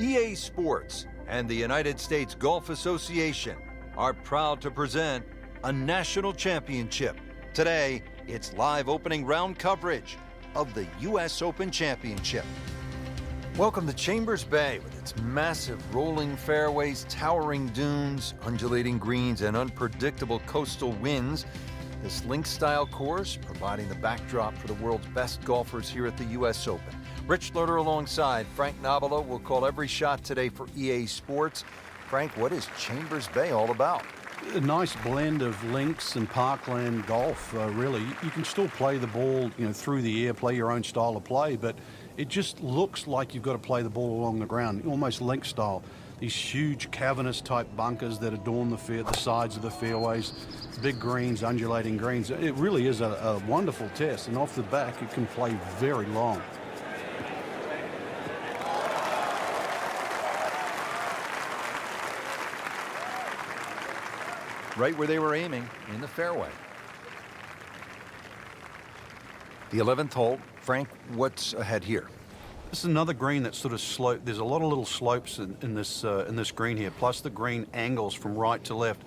EA Sports and the United States Golf Association are proud to present a national championship. Today, it's live opening round coverage of the U.S. Open Championship. Welcome to Chambers Bay with its massive rolling fairways, towering dunes, undulating greens, and unpredictable coastal winds. This link-style course providing the backdrop for the world's best golfers here at the U.S. Open. Rich Lerner alongside Frank Nobilo will call every shot today for EA Sports. Frank, what is Chambers Bay all about? A nice blend of links and parkland golf, really. You can still play the ball, through the air, play your own style of play, but it just looks like you've got to play the ball along the ground, almost link style. These huge cavernous type bunkers that adorn the sides of the fairways, big greens, undulating greens. It really is a wonderful test, and off the back, it can play very long. Right where they were aiming, in the fairway. The 11th hole. Frank, what's ahead here? This is another green that's sort of sloped. There's a lot of little slopes in this green here, plus the green angles from right to left.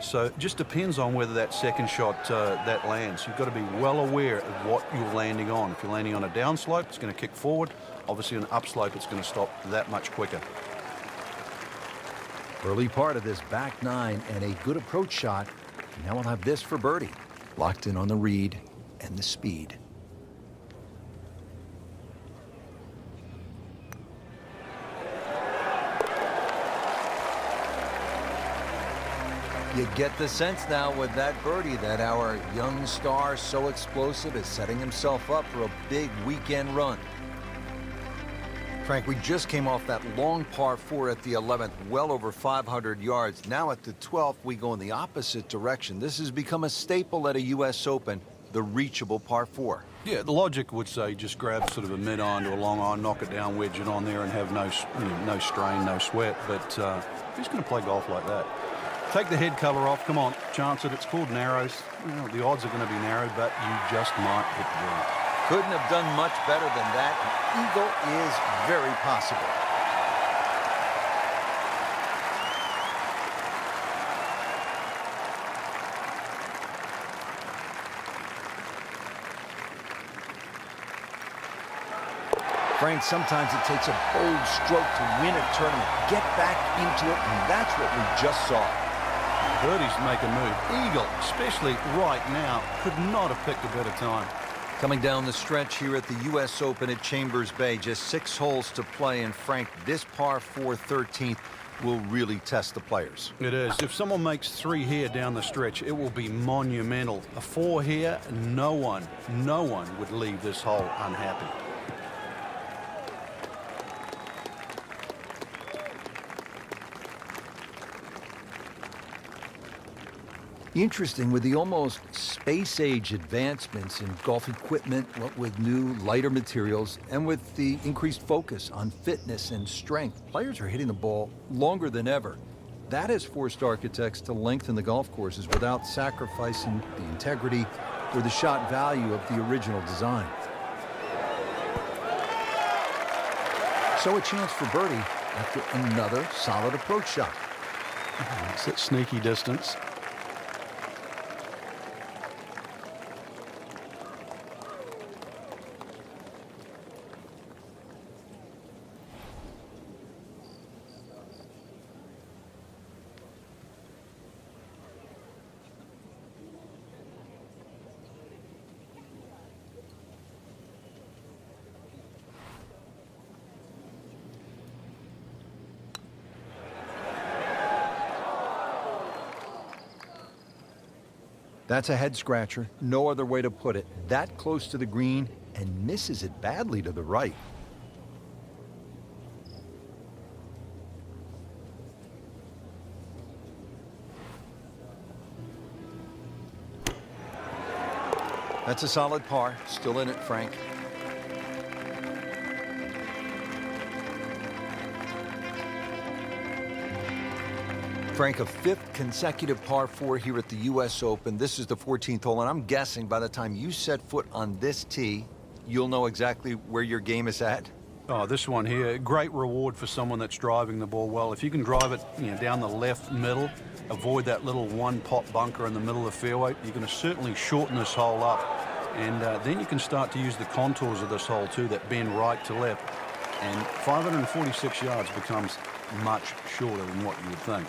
So it just depends on whether that second shot that lands. You've got to be well aware of what you're landing on. If you're landing on a down slope, it's going to kick forward. Obviously, an upslope, it's going to stop that much quicker. Early part of this back nine and a good approach shot. Now we'll have this for birdie. Locked in on the read and the speed. You get the sense now with that birdie that our young star, so explosive, is setting himself up for a big weekend run. Frank, we just came off that long par 4 at the 11th, well over 500 yards. Now at the 12th, we go in the opposite direction. This has become a staple at a U.S. Open, the reachable par 4. Yeah, the logic would say just grab sort of a mid-iron to a long iron, knock it down, wedge it on there, and have no strain, no sweat. But who's going to play golf like that? Take the head cover off. Come on, chance it. It's called narrows. The odds are going to be narrow, but you just might hit the ball. Couldn't have done much better than that. An eagle is very possible. Frank, sometimes it takes a bold stroke to win a tournament, get back into it, and that's what we just saw. Birdies make a move. Eagle, especially right now, could not have picked a better time. Coming down the stretch here at the U.S. Open at Chambers Bay, just 6 holes to play, and Frank, this par 4 13th will really test the players. It is. If someone makes 3 here down the stretch, it will be monumental. A 4 here, no one would leave this hole unhappy. Interesting, with the almost space-age advancements in golf equipment, what with new, lighter materials, and with the increased focus on fitness and strength, players are hitting the ball longer than ever. That has forced architects to lengthen the golf courses without sacrificing the integrity or the shot value of the original design. So a chance for birdie after another solid approach shot. It's at sneaky distance. That's a head-scratcher, no other way to put it. That close to the green and misses it badly to the right. That's a solid par, still in it, Frank. Frank, a 5th consecutive par 4 here at the U.S. Open. This is the 14th hole, and I'm guessing by the time you set foot on this tee, you'll know exactly where your game is at. Oh, this one here, great reward for someone that's driving the ball well. If you can drive it, down the left middle, avoid that little one-pot bunker in the middle of the fairway, you're going to certainly shorten this hole up. And then you can start to use the contours of this hole too, that bend right to left. And 546 yards becomes much shorter than what you would think.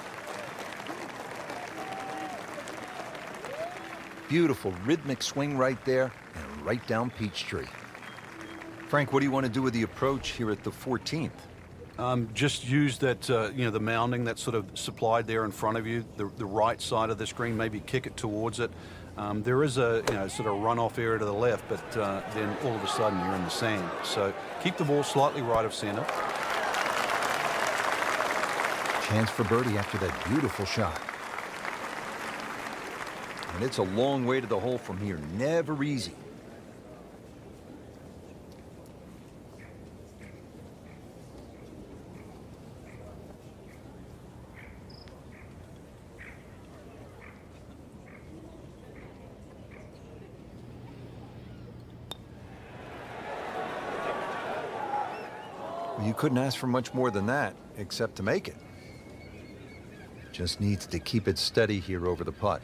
Beautiful rhythmic swing right there and right down Peachtree. Frank, what do you want to do with the approach here at the 14th? Just use that, the mounding that's sort of supplied there in front of you, the right side of the screen, maybe kick it towards it. There is a sort of runoff area to the left, but then all of a sudden you're in the sand. So keep the ball slightly right of center. Chance for birdie after that beautiful shot. And it's a long way to the hole from here. Never easy. You couldn't ask for much more than that, except to make it. Just needs to keep it steady here over the putt.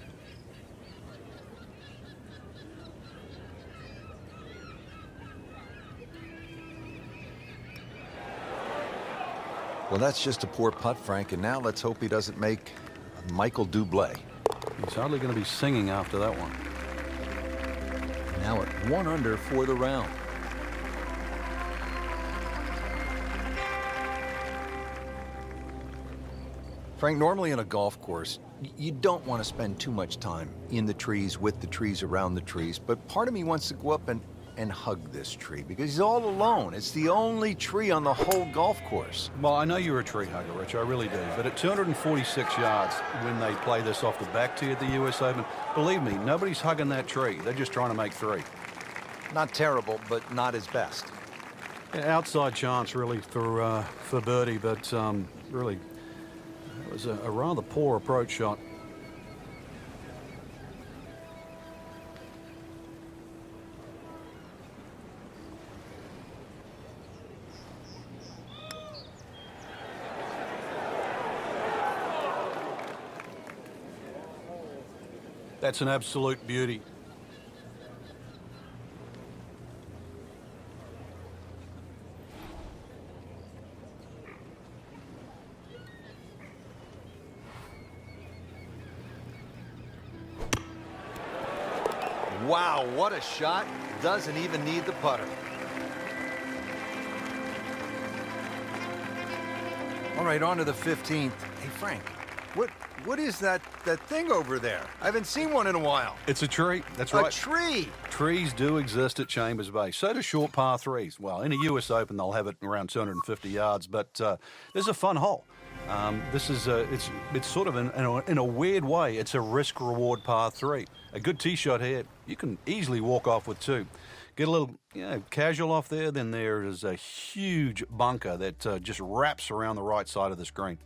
Well, that's just a poor putt, Frank, and now let's hope he doesn't make Michael Dublé. He's hardly going to be singing after that one. Now at 1 under for the round. Frank, normally on a golf course, you don't want to spend too much time in the trees, with the trees, around the trees, but part of me wants to go up and hug this tree because he's all alone. It's the only tree on the whole golf course. Well, I know you're a tree hugger, Rich, I really do, but at 246 yards when they play this off the back tee at the U.S. Open, believe me, nobody's hugging that tree. They're just trying to make three. Not terrible, but not his best. Yeah, outside chance, really, for birdie, but really, it was a rather poor approach shot. That's an absolute beauty. Wow, what a shot. Doesn't even need the putter. All right, on to the 15th. Hey, Frank, what is that thing over there? I haven't seen one in a while. It's a tree. That's right. A tree. Trees do exist at Chambers Bay. So do short par threes. Well, in a U.S. Open, they'll have it around 250 yards, but there's a fun hole. This is it's sort of in a weird way, it's a risk-reward par three. A good tee shot here, you can easily walk off with two. Get a little casual off there, then there is a huge bunker that just wraps around the right side of the screen.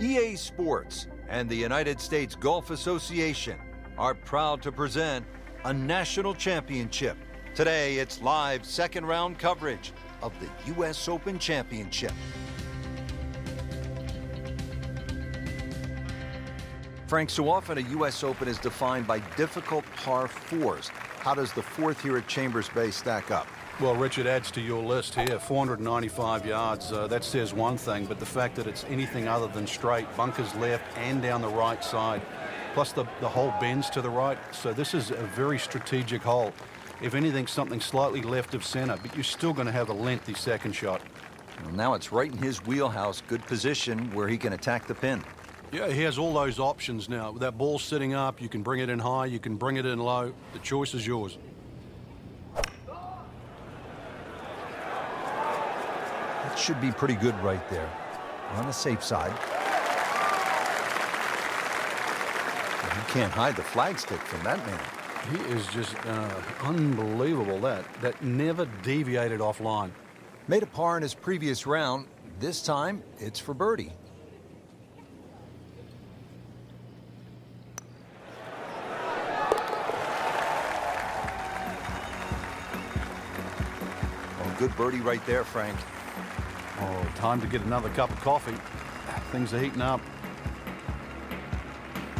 EA Sports and the United States Golf Association are proud to present a national championship. Today, it's live second round coverage of the U.S. Open Championship. Frank, so often a U.S. Open is defined by difficult par fours. How does the fourth here at Chambers Bay stack up? Well, Richard, adds to your list here, 495 yards. That says one thing, but the fact that it's anything other than straight, bunkers left and down the right side, plus the hole bends to the right. So this is a very strategic hole. If anything, something slightly left of center, but you're still going to have a lengthy second shot. Well, now it's right in his wheelhouse, good position where he can attack the pin. Yeah, he has all those options now. With that ball sitting up, you can bring it in high, you can bring it in low. The choice is yours. That should be pretty good right there. On the safe side. You can't hide the flagstick from that man. He is just unbelievable. That never deviated offline. Made a par in his previous round. This time, it's for birdie. Oh, good birdie right there, Frank. Oh, time to get another cup of coffee. Things are heating up.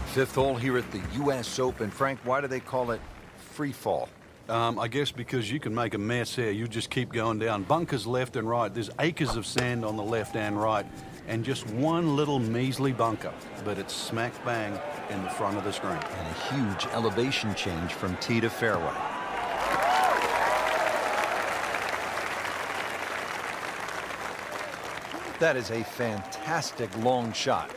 Fifth hole here at the U.S. Open. Frank, why do they call it free fall? I guess because you can make a mess here. You just keep going down. Bunkers left and right. There's acres of sand on the left and right. And just one little measly bunker. But it's smack bang in the front of the screen. And a huge elevation change from tee to fairway. That is a fantastic long shot.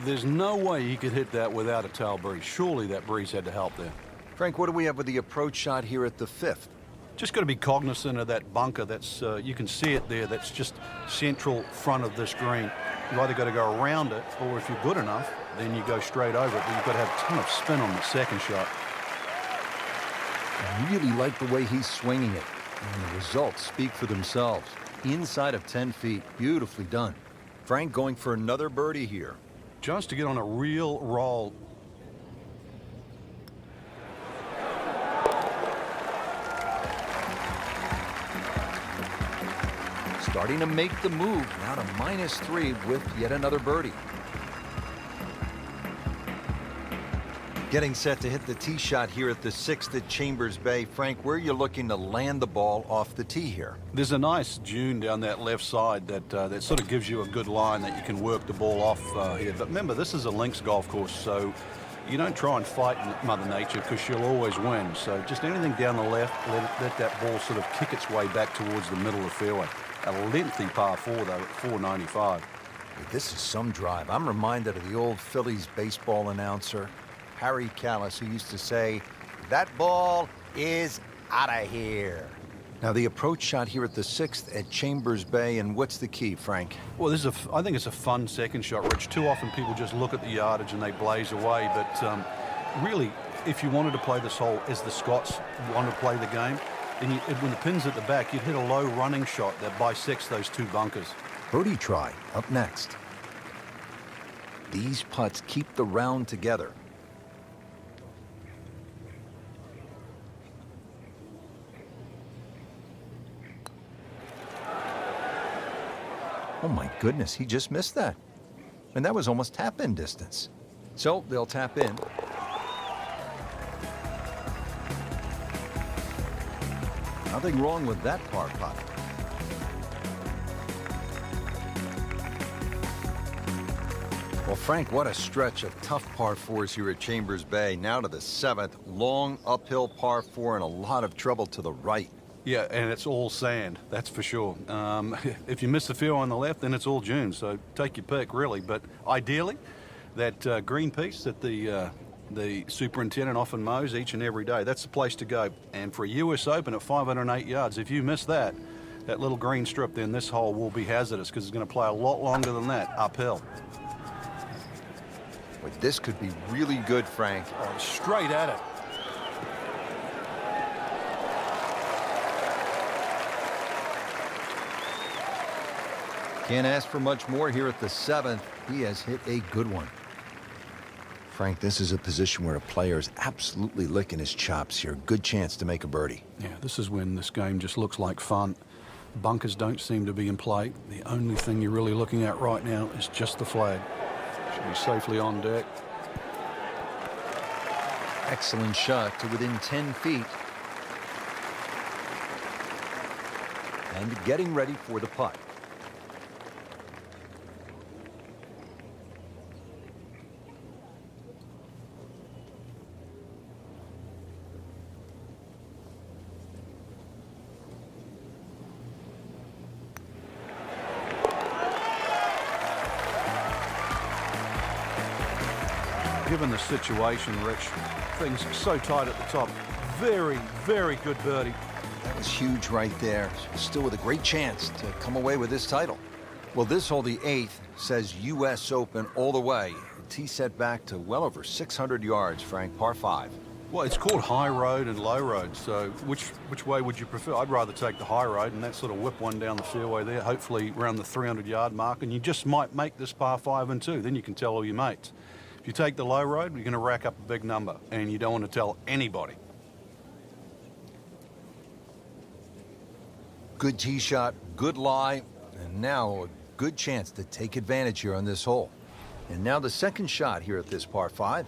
There's no way he could hit that without a tail breeze. Surely that breeze had to help there. Frank, what do we have with the approach shot here at the fifth? Just got to be cognizant of that bunker. That's you can see it there. That's just central front of this green. You either got to go around it, or if you're good enough, then you go straight over it. But you've got to have a ton of spin on the second shot. I really like the way he's swinging it, and the results speak for themselves. Inside of 10 feet, beautifully done. Frank going for another birdie here. Just to get on a real roll. Starting to make the move, now to -3 with yet another birdie. Getting set to hit the tee shot here at the sixth at Chambers Bay. Frank, where are you looking to land the ball off the tee here? There's a nice dune down that left side that sort of gives you a good line that you can work the ball off here. But remember, this is a links golf course, so you don't try and fight Mother Nature because she'll always win. So just anything down the left, let that ball sort of kick its way back towards the middle of the fairway. A lengthy par 4, though, at 495. This is some drive. I'm reminded of the old Phillies baseball announcer, Harry Callis, who used to say, "That ball is out of here." Now, the approach shot here at the sixth at Chambers Bay, and what's the key, Frank? Well, I think it's a fun second shot, Rich. Too often people just look at the yardage and they blaze away, but really, if you wanted to play this hole as the Scots want to play the game, then when the pin's at the back, you'd hit a low running shot that bisects those two bunkers. Birdie try up next. These putts keep the round together. Oh my goodness, he just missed that. And that was almost tap-in distance. So they'll tap in. Nothing wrong with that par putt. Well, Frank, what a stretch of tough par 4s here at Chambers Bay. Now to the seventh, long uphill par 4 and a lot of trouble to the right. Yeah, and it's all sand, that's for sure. If you miss the field on the left, then it's all dunes, so take your pick, really. But ideally, that green piece that the superintendent often mows each and every day, that's the place to go. And for a U.S. Open at 508 yards, if you miss that little green strip, then this hole will be hazardous because it's going to play a lot longer than that uphill. But this could be really good, Frank. Oh, straight at it. Can't ask for much more here at the seventh. He has hit a good one. Frank, this is a position where a player is absolutely licking his chops here. Good chance to make a birdie. Yeah, this is when this game just looks like fun. Bunkers don't seem to be in play. The only thing you're really looking at right now is just the flag. Should be safely on deck. Excellent shot to within 10 feet. And getting ready for the putt. Given the situation, Rich, things are so tight at the top. Very, very good birdie. That was huge right there. Still with a great chance to come away with this title. Well, this hole, the eighth, says U.S. Open all the way. tee set back to well over 600 yards, Frank, par 5. Well, it's called high road and low road, so which way would you prefer? I'd rather take the high road and that sort of whip one down the fairway there, hopefully around the 300-yard mark, and you just might make this par 5 and 2. Then you can tell all your mates. If you take the low road, you're going to rack up a big number, and you don't want to tell anybody. Good tee shot, good lie, and now a good chance to take advantage here on this hole. And now the second shot here at this par 5.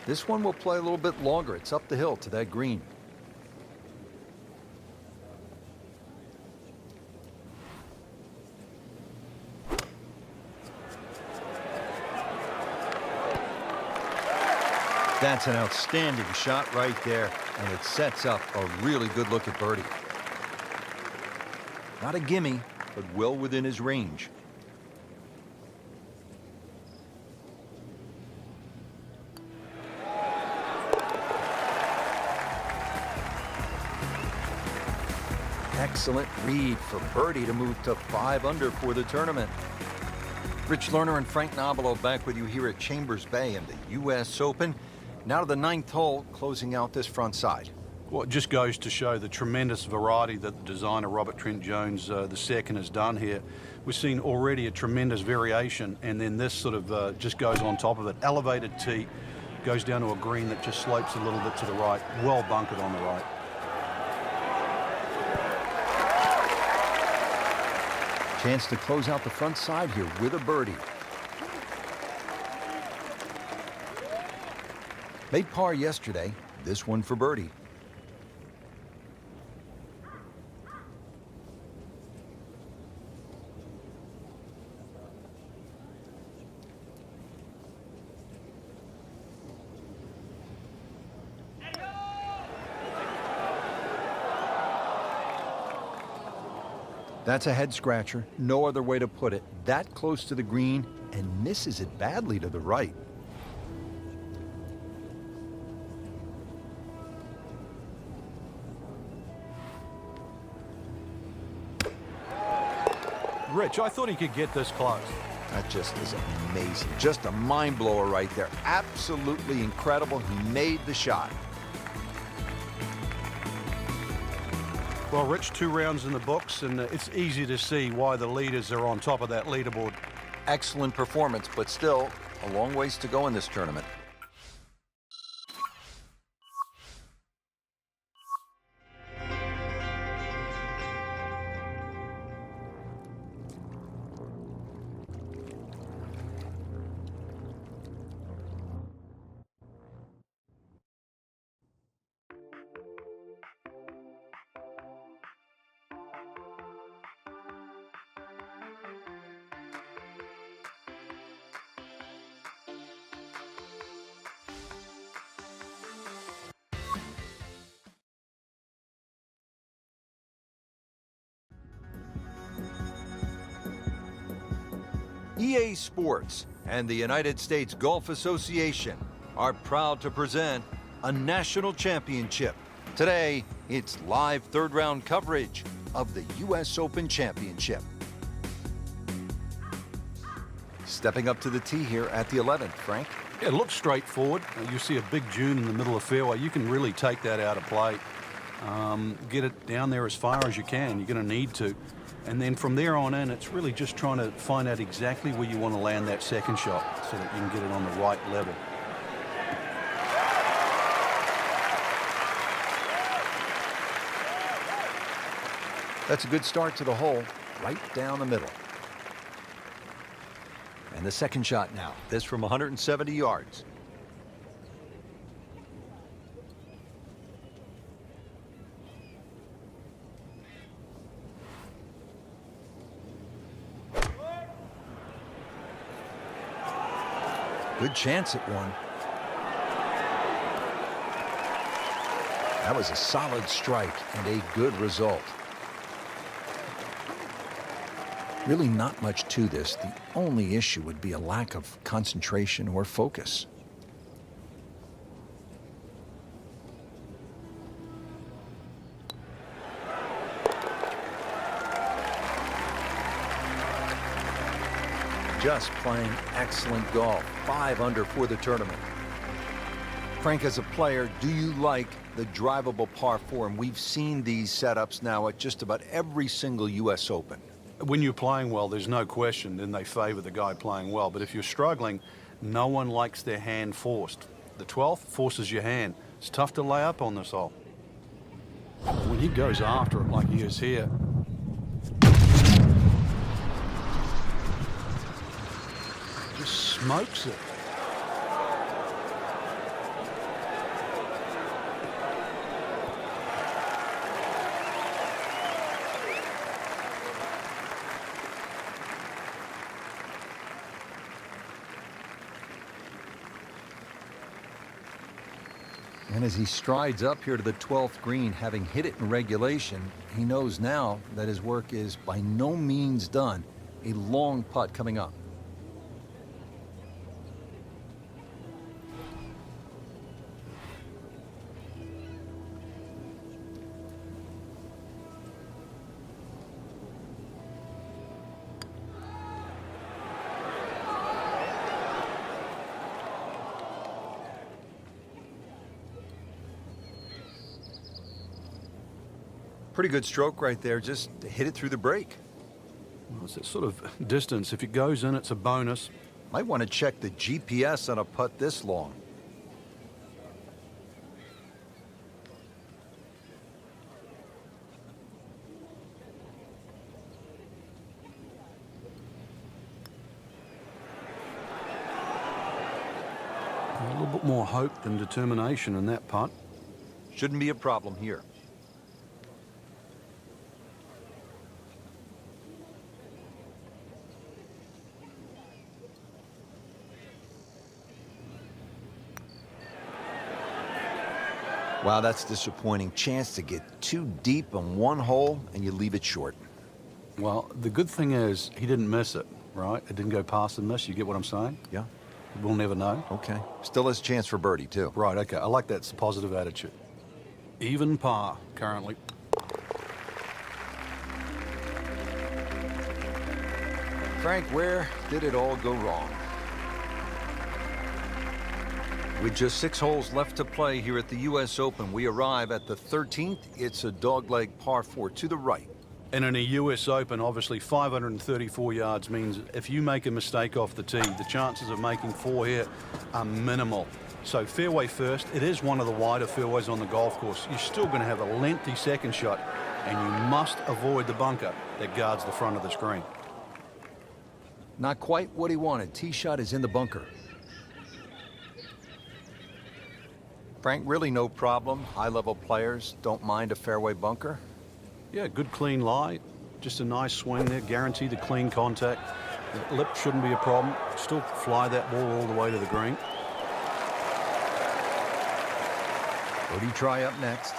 This one will play a little bit longer. It's up the hill to that green. That's an outstanding shot right there, and it sets up a really good look at birdie. Not a gimme, but well within his range. Excellent read for birdie to move to 5 under for the tournament. Rich Lerner and Frank Nobilo back with you here at Chambers Bay in the U.S. Open. Now to the 9th hole, closing out this front side. Well, it just goes to show the tremendous variety that the designer Robert Trent Jones II has done here. We've seen already a tremendous variation, and then this sort of just goes on top of it. Elevated tee, goes down to a green that just slopes a little bit to the right, well bunkered on the right. Chance to close out the front side here with a birdie. Made par yesterday, this one for birdie. That's a head scratcher, no other way to put it. That close to the green and misses it badly to the right. Rich, I thought he could get this close. That just is amazing. Just a mind blower right there. Absolutely incredible. He made the shot. Well, Rich, 2 rounds in the books, and it's easy to see why the leaders are on top of that leaderboard. Excellent performance, but still a long ways to go in this tournament. EA Sports and the United States Golf Association are proud to present a national championship. Today, it's live third-round coverage of the U.S. Open Championship. Stepping up to the tee here at the 11th, Frank. It looks straightforward. You see a big dune in the middle of the fairway. You can really take that out of play. Get it down there as far as you can. You're going to need to. And then from there on in, it's really just trying to find out exactly where you want to land that second shot so that you can get it on the right level. That's a good start to the hole, right down the middle. And the second shot now, this from 170 yards. Good chance at one. That was a solid strike and a good result. Really not much to this. The only issue would be a lack of concentration or focus. Just playing excellent golf. 5 under for the tournament. Frank, as a player, do you like the drivable par 4? And we've seen these setups now at just about every single U.S. Open. When you're playing well, there's no question, then they favor the guy playing well. But if you're struggling, no one likes their hand forced. The 12th forces your hand. It's tough to lay up on this hole. When he goes after it like he is here, just smokes it. And as he strides up here to the 12th green, having hit it in regulation, he knows now that his work is by no means done. A long putt coming up. Pretty good stroke right there, just to hit it through the break. Well, it's that sort of distance. If it goes in, it's a bonus. Might want to check the GPS on a putt this long. A little bit more hope than determination in that putt. Shouldn't be a problem here. Wow, that's disappointing. Chance to get too deep on one hole and you leave it short. Well, the good thing is he didn't miss it, right? It didn't go past and miss. You get what I'm saying? Yeah. We'll never know. Okay. Still has a chance for birdie, too. Right, okay. I like that positive attitude. Even par currently. Frank, where did it all go wrong? With just 6 holes left to play here at the U.S. Open, we arrive at the 13th. It's a dogleg par 4 to the right. And in a U.S. Open, obviously 534 yards means if you make a mistake off the tee, the chances of making 4 here are minimal. So fairway first. It is one of the wider fairways on the golf course. You're still going to have a lengthy second shot, and you must avoid the bunker that guards the front of the screen. Not quite what he wanted. Tee shot is in the bunker. Frank, really no problem. High-level players don't mind a fairway bunker. Yeah, good clean lie. Just a nice swing there, guaranteed a clean contact. The lip shouldn't be a problem. Still fly that ball all the way to the green. Birdie try up next.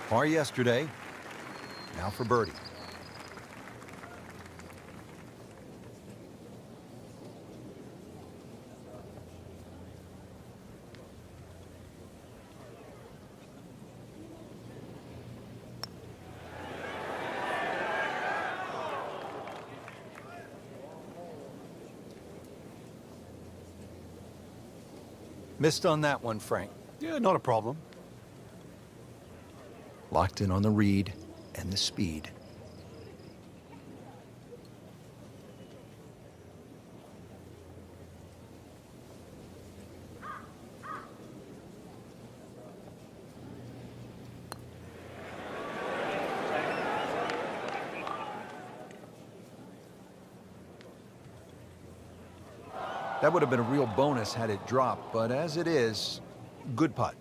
Par yesterday. Now for birdie. Missed on that one, Frank. Yeah, not a problem. Locked in on the read and the speed. That would have been a real bonus had it dropped, but as it is, good putt.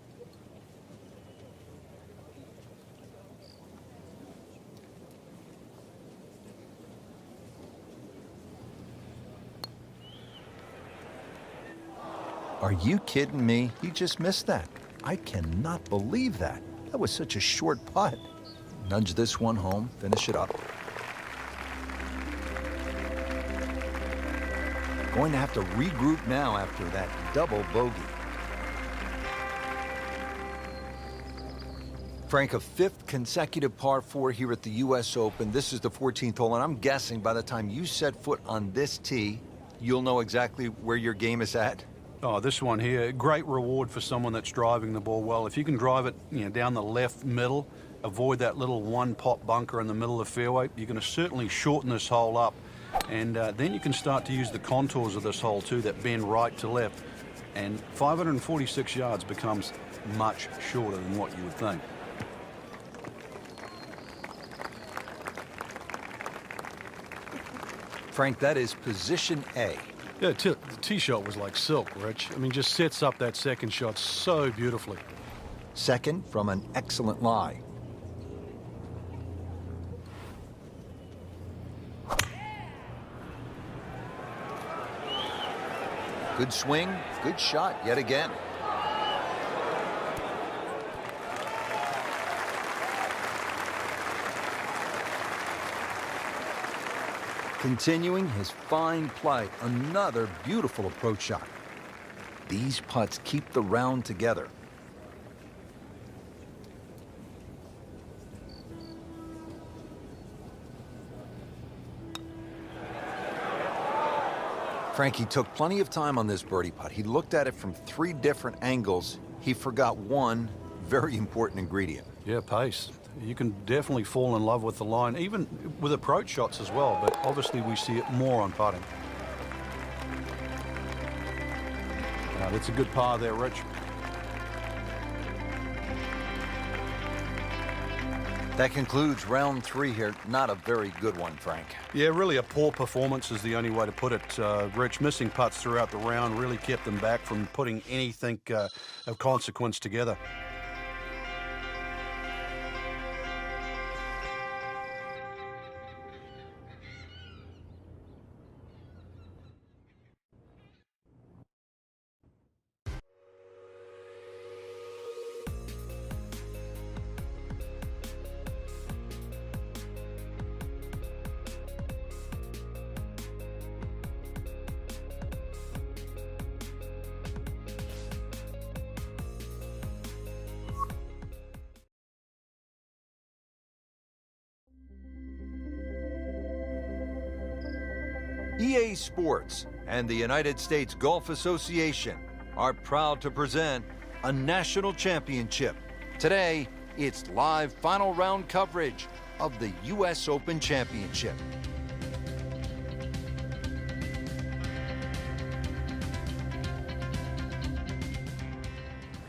Are you kidding me? He just missed that. I cannot believe that. That was such a short putt. Nudge this one home, finish it up. Going to have to regroup now after that double bogey. Frank, a fifth consecutive par 4 here at the U.S. Open. This is the 14th hole, and I'm guessing by the time you set foot on this tee, you'll know exactly where your game is at. Oh, this one here, great reward for someone that's driving the ball well. If you can drive it, down the left middle, avoid that little one-pot bunker in the middle of the fairway, you're going to certainly shorten this hole up. And then you can start to use the contours of this hole too, that bend right to left. And 546 yards becomes much shorter than what you would think. Frank, that is position A. Yeah, the tee shot was like silk, Rich. I mean, just sets up that second shot so beautifully. Second from an excellent lie. Good swing, good shot yet again. Continuing his fine play, another beautiful approach shot. These putts keep the round together. Frankie took plenty of time on this birdie putt. He looked at it from 3 different angles. He forgot one very important ingredient. Yeah, pace. You can definitely fall in love with the line, even with approach shots as well, but obviously we see it more on putting. That's a good par there, Rich. That concludes round 3 here. Not a very good one, Frank. Yeah, really a poor performance is the only way to put it, Rich. Missing putts throughout the round really kept them back from putting anything of consequence together. EA Sports and the United States Golf Association are proud to present a national championship. Today, it's live final round coverage of the U.S. Open Championship.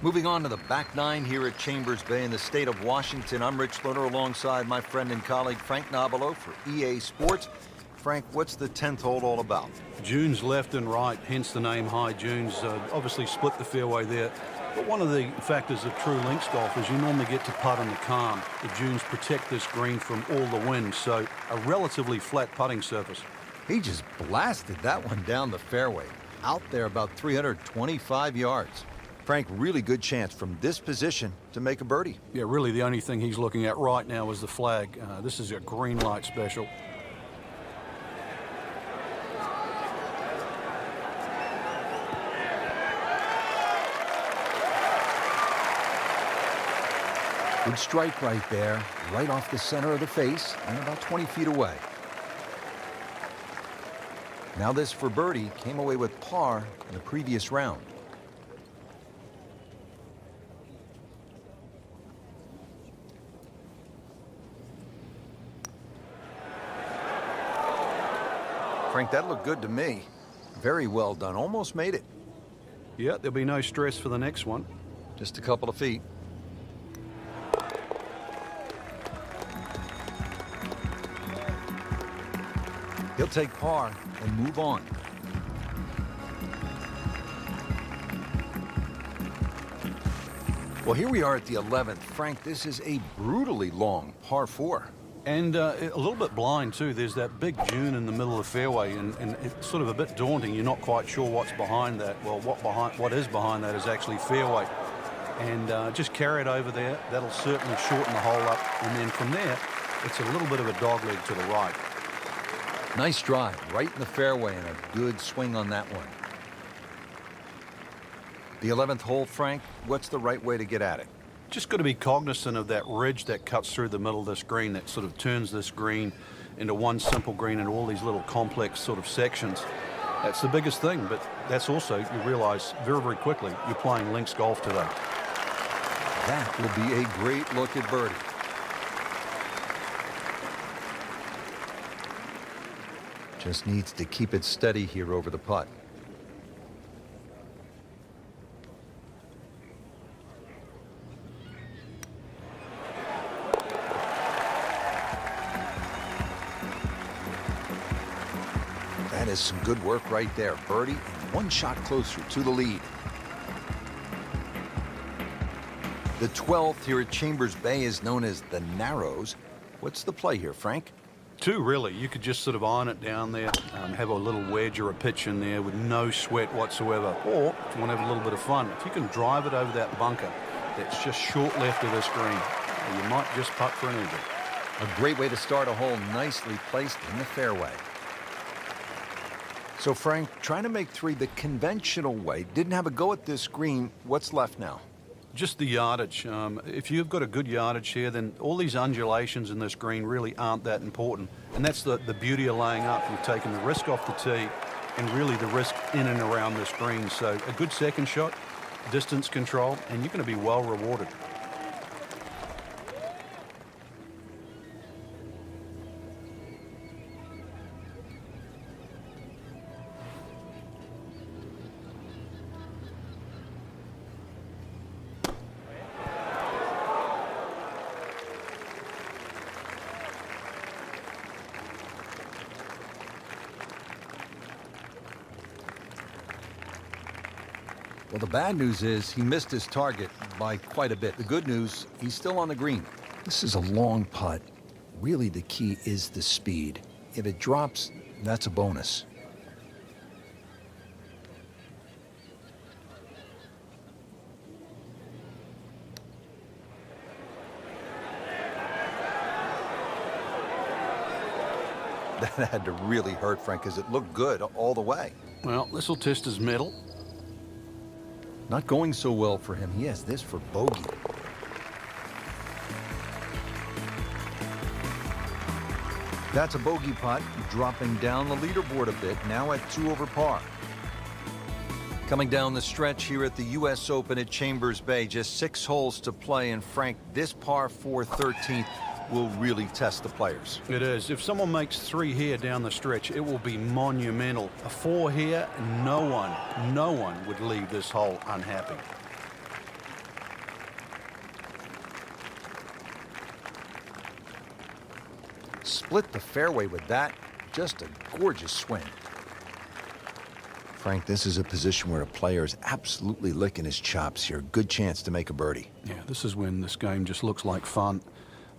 Moving on to the back 9 here at Chambers Bay in the state of Washington. I'm Rich Lerner alongside my friend and colleague Frank Nobilo for EA Sports. Frank, what's the 10th hole all about? Dunes left and right, hence the name High Dunes. Obviously split the fairway there. But one of the factors of true links golf is you normally get to putt in the calm. The dunes protect this green from all the wind, so a relatively flat putting surface. He just blasted that one down the fairway, out there about 325 yards. Frank, really good chance from this position to make a birdie. Yeah, really the only thing he's looking at right now is the flag. This is a green light special. Good strike right there, right off the center of the face and about 20 feet away. Now this for birdie, came away with par in the previous round. Frank, that looked good to me. Very well done, almost made it. Yeah, there'll be no stress for the next one. Just a couple of feet. He'll take par and move on. Well, here we are at the 11th. Frank, this is a brutally long par 4. And a little bit blind, too. There's that big dune in the middle of the fairway, and it's sort of a bit daunting. You're not quite sure what's behind that. Well, what is behind that is actually fairway. and just carry it over there. That'll certainly shorten the hole up, and then from there, it's a little bit of a dogleg to the right. Nice drive, right in the fairway, and a good swing on that one. The 11th hole, Frank, what's the right way to get at it? Just got to be cognizant of that ridge that cuts through the middle of this green, that sort of turns this green into one simple green and all these little complex sort of sections. That's the biggest thing, but that's also, you realize very, very quickly, you're playing links golf today. That will be a great look at birdie. Just needs to keep it steady here over the putt. That is some good work right there. Birdie and one shot closer to the lead. The 12th here at Chambers Bay is known as the Narrows. What's the play here, Frank? Two, really. You could just sort of iron it down there, have a little wedge or a pitch in there with no sweat whatsoever. Or, if you want to have a little bit of fun, if you can drive it over that bunker that's just short left of this green, you might just putt for an eagle. A great way to start a hole, nicely placed in the fairway. So, Frank, trying to make three the conventional way, didn't have a go at this green. What's left now? Just the yardage. If you've got a good yardage here, then all these undulations in this green really aren't that important. And that's the beauty of laying up. You've taken the risk off the tee and really the risk in and around this green. So a good second shot, distance control, and you're going to be well rewarded. Well, the bad news is he missed his target by quite a bit. The good news, he's still on the green. This is a long putt. Really, the key is the speed. If it drops, that's a bonus. That had to really hurt, Frank, because it looked good all the way. Well, this will test his mettle. Not going so well for him. He has this for bogey. That's a bogey putt, dropping down the leaderboard a bit, now at 2 over par. Coming down the stretch here at the U.S. Open at Chambers Bay, just 6 holes to play, and Frank, this par 4 13th will really test the players. It is. If someone makes 3 here down the stretch, it will be monumental. A 4 here, no one would leave this hole unhappy. Split the fairway with that. Just a gorgeous swing. Frank, this is a position where a player is absolutely licking his chops here. Good chance to make a birdie. Yeah, this is when this game just looks like fun.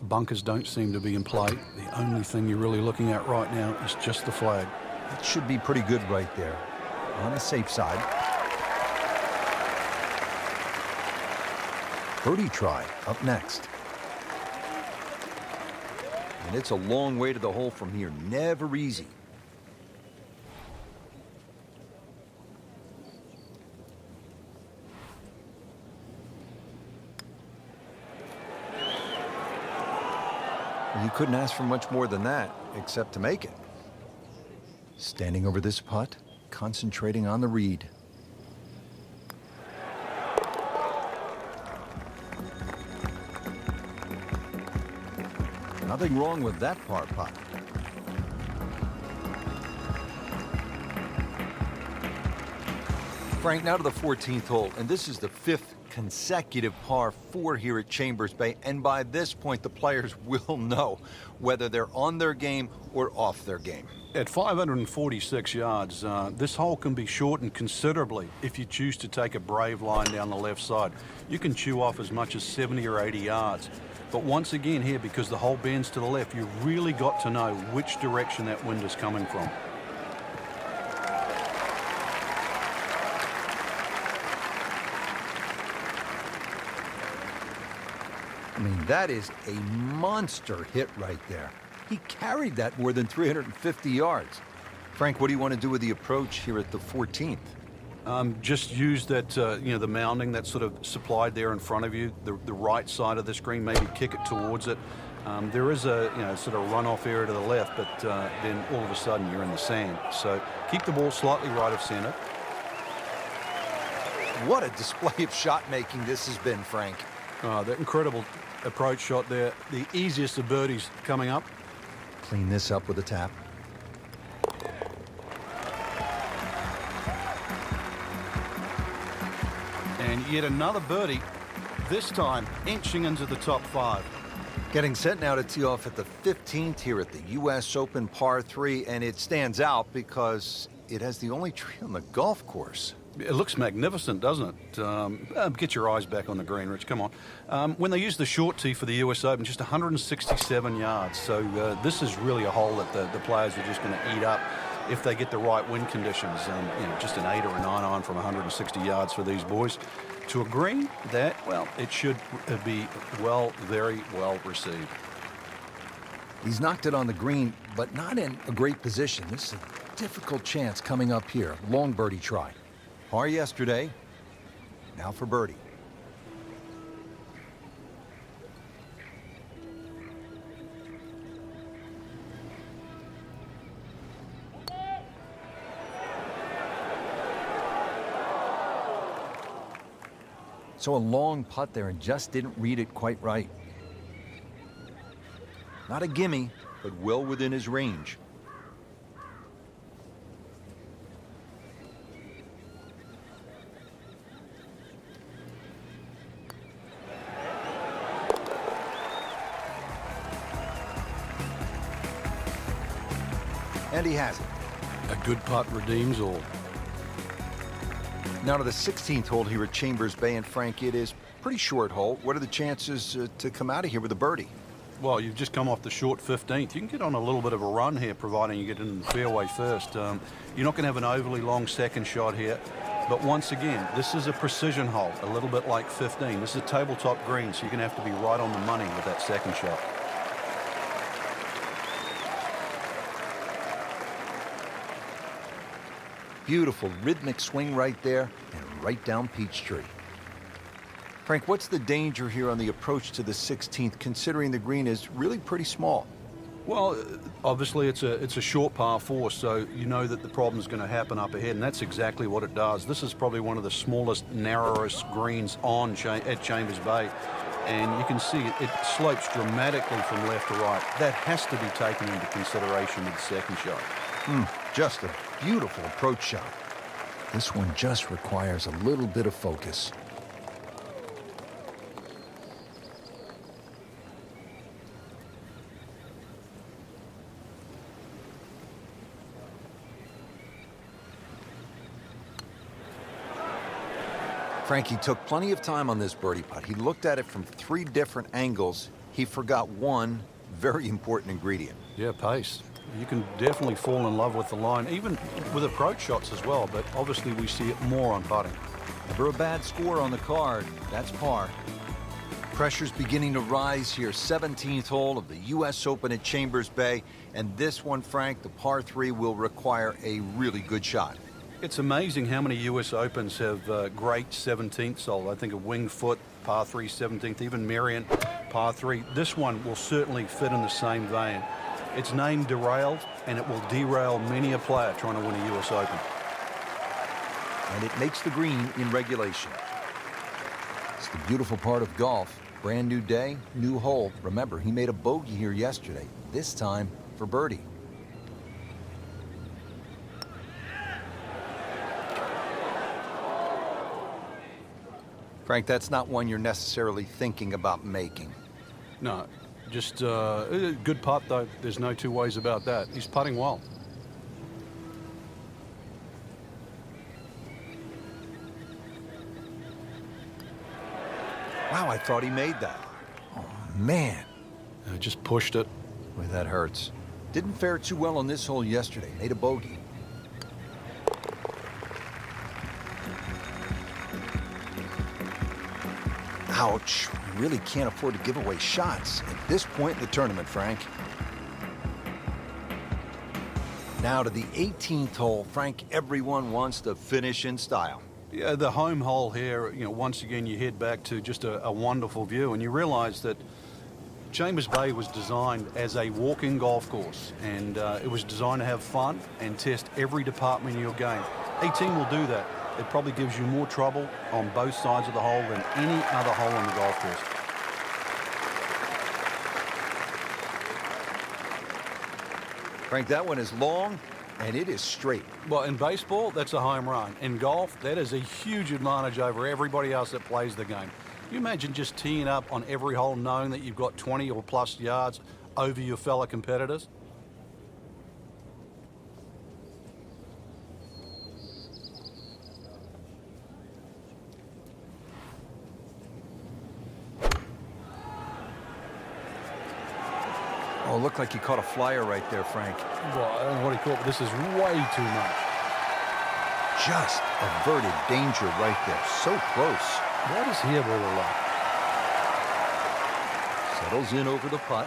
Bunkers don't seem to be in play. The only thing you're really looking at right now is just the flag. It should be pretty good right there. On the safe side. Birdie try up next. And it's a long way to the hole from here. Never easy. You couldn't ask for much more than that, except to make it. Standing over this putt, concentrating on the read. Nothing wrong with that par putt. Frank, now to the 14th hole, and this is the 5th consecutive par 4 here at Chambers Bay, and by this point the players will know whether they're on their game or off their game. At 546 yards, this hole can be shortened considerably if you choose to take a brave line down the left side. You can chew off as much as 70 or 80 yards. But once again here, because the hole bends to the left, you've really got to know which direction that wind is coming from. I mean, that is a monster hit right there. He carried that more than 350 yards. Frank, what do you want to do with the approach here at the 14th? Just use that, the mounding that's sort of supplied there in front of you, the right side of the screen, maybe kick it towards it. There is a, sort of runoff area to the left, but then all of a sudden you're in the sand. So keep the ball slightly right of center. What a display of shot making this has been, Frank. That incredible approach shot there. The easiest of birdies coming up. Clean this up with a tap. And yet another birdie, this time inching into the top 5. Getting set now to tee off at the 15th here at the U.S. Open par 3, and it stands out because it has the only tree on the golf course. It looks magnificent, doesn't it? Get your eyes back on the green, Rich. Come on. When they use the short tee for the U.S. Open, just 167 yards. So this is really a hole that the players are just going to eat up if they get the right wind conditions. Just an 8 or a 9 iron from 160 yards for these boys. To a green, that, well, it should be very well received. He's knocked it on the green, but not in a great position. This is a difficult chance coming up here. Long birdie try. Par yesterday, now for birdie. So a long putt there and just didn't read it quite right. Not a gimme, but well within his range. And he has it. A good putt redeems all. Now to the 16th hole here at Chambers Bay, and Frank, it is pretty short hole. What are the chances to come out of here with a birdie? Well, you've just come off the short 15th. You can get on a little bit of a run here, providing you get in the fairway first. You're not going to have an overly long second shot here. But once again, this is a precision hole, a little bit like 15. This is a tabletop green, so you're going to have to be right on the money with that second shot. Beautiful rhythmic swing right there and right down Peachtree. Frank, what's the danger here on the approach to the 16th, considering the green is really pretty small? Well, obviously it's a short par 4, so you know that the problem's going to happen up ahead, and that's exactly what it does. This is probably one of the smallest, narrowest greens at Chambers Bay, and you can see it slopes dramatically from left to right. That has to be taken into consideration with the second shot. Just a beautiful approach shot. This one just requires a little bit of focus. Frankie took plenty of time on this birdie putt. He looked at it from 3 different angles. He forgot one very important ingredient. Yeah, pace. You can definitely fall in love with the line, even with approach shots as well, but obviously we see it more on putting. Never a bad score on the card. That's par. Pressure's beginning to rise here. 17th hole of the U.S. Open at Chambers Bay. And this one, Frank, the par 3, will require a really good shot. It's amazing how many U.S. Opens have great 17th hole. I think of Winged Foot, par 3, 17th, even Marion, par 3. This one will certainly fit in the same vein. It's named Derailed, and it will derail many a player trying to win a U.S. Open. And it makes the green in regulation. It's the beautiful part of golf. Brand new day, new hole. Remember, he made a bogey here yesterday, this time for birdie. Frank, that's not one you're necessarily thinking about making. No. Just a good putt, though. There's no two ways about that. He's putting well. Wow, I thought he made that. Oh, man. Just pushed it. Boy, that hurts. Didn't fare too well on this hole yesterday. Made a bogey. Ouch. We really can't afford to give away shots at this point in the tournament, Frank. Now to the 18th hole, Frank. Everyone wants to finish in style. Yeah, the home hole here, once again you head back to just a wonderful view, and you realise that Chambers Bay was designed as a walk-in golf course, and it was designed to have fun and test every department of your game. 18 will do that. It probably gives you more trouble on both sides of the hole than any other hole on the golf course. Frank, that one is long, and it is straight. Well, in baseball, that's a home run. In golf, that is a huge advantage over everybody else that plays the game. You imagine just teeing up on every hole knowing that you've got 20 or plus yards over your fellow competitors? Oh, looked like he caught a flyer right there, Frank. Well, I don't know what he caught, but this is way too much. Just averted danger right there. So close. What is here all alone? Settles in over the putt.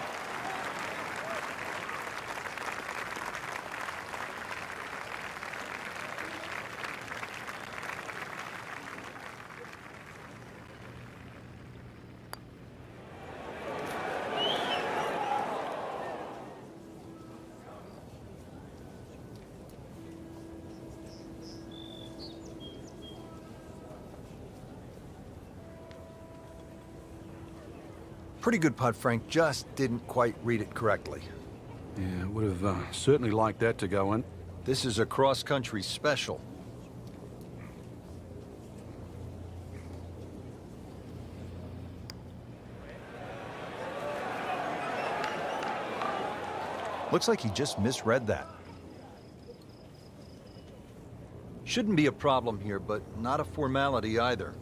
Pretty good putt, Frank. Just didn't quite read it correctly. Yeah, would have certainly liked that to go in. This is a cross-country special. Looks like he just misread that. Shouldn't be a problem here, but not a formality either.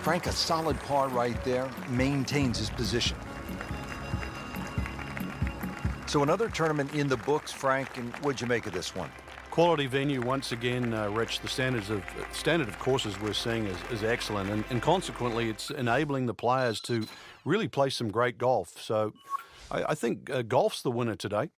Frank, a solid par right there, maintains his position. So another tournament in the books, Frank, and what'd you make of this one? Quality venue once again, Rich. The standard of courses we're seeing is excellent, and consequently it's enabling the players to really play some great golf. So I think golf's the winner today.